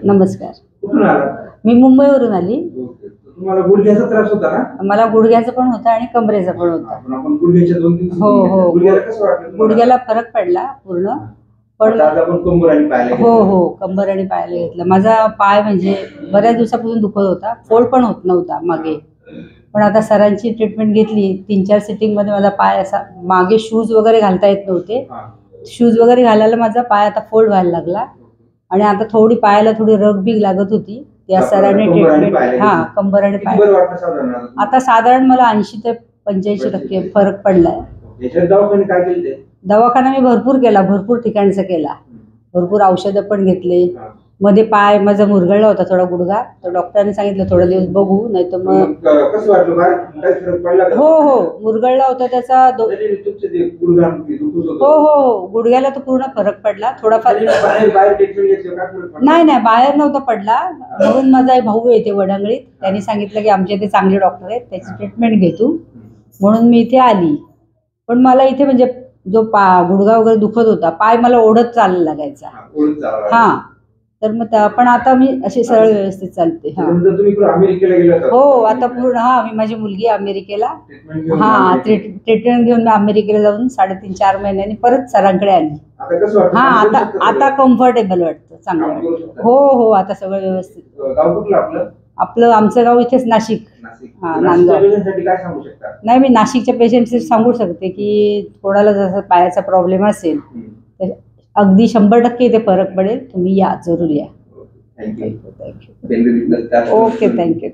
नमस्कार. कुठून आला? मी मुंबईवरून आली. तुम्हाला गुडघ्याचा त्रास होता ना? मला गुडघ्याचा पण होता आणि कमरेचा पण होता. आपण गुडघ्याच्या 2-3 हो हो गुडघ्याला कसं वाटलं? गुडघ्याला फरक पडला पूर्ण. पण आता पण कंबर आणि पायाला हो हो कंबर आणि पायाला घेतलं. माझा पाय म्हणजे बऱ्याच दिवसापासून दुखत होता, फोल्ड पण होत नव्हता मागे. पण आता सरांची ट्रीटमेंट घेतली. 3-4 सिटिंग मध्ये माझा पाय असा मागे शूज वगैरे घालता येत नव्हते. शूज वगैरे घालायला माझा पाय आता फोल्ड व्हायला लागला आणि आता थोडी पायाला थोडी रग बी लागत होती. त्या सरांनी ट्रीटमेंट कंबर आणि पाय आता साधारण मला 80 ते 85% फरक पडलाय. काय केलं? दवाखाना मी भरपूर केला, भरपूर ठिकाणचा केला, भरपूर औषधं पण घेतले. मध्ये पाय माझा मुरगळला होता थोडा गुडघा, तर डॉक्टरांनी सांगितलं थोडा दिवस बघू, नाही तर मग कसं वाटलं? काय फरक पडला? हो हो मुरगळला होता त्याचा. हो हो गुडघ्याला तर पूर्ण फरक पडला थोडाफार. नाही बाहेर नव्हता पडला. म्हणून माझा एक भाऊ येते वडंगळीत, त्यांनी सांगितलं की आमच्या इथे चांगले डॉक्टर आहेत, त्याची ट्रीटमेंट घे तू, म्हणून मी इथे आली. पण मला इथे म्हणजे जो गुडघा वगैरे दुखत होता, पाय मला ओढत चालायला लागायचा. हा तर मग पण आता मी अशी सरळ व्यवस्थित चालते. हो आता पूर्ण मी माझी मुलगी अमेरिकेला ट्रीटमेंट घेऊन मी अमेरिकेला जाऊन 3.5-4 महिन्यांनी परत सरांकडे आली. आता कम्फर्टेबल वाटतं, चांगलं वाटतं. हो हो आता सगळं व्यवस्थित. आपलं आमचं गाव इथेच नाशिक. नांदगाव. नाही मी नाशिकच्या पेशंटशी सांगू शकते की कोणाला जसं पायाचा प्रॉब्लेम असेल तर अगदी 100% इथे फरक पडेल. तुम्ही या, जरूर या. थँक्यू. Okay thank you.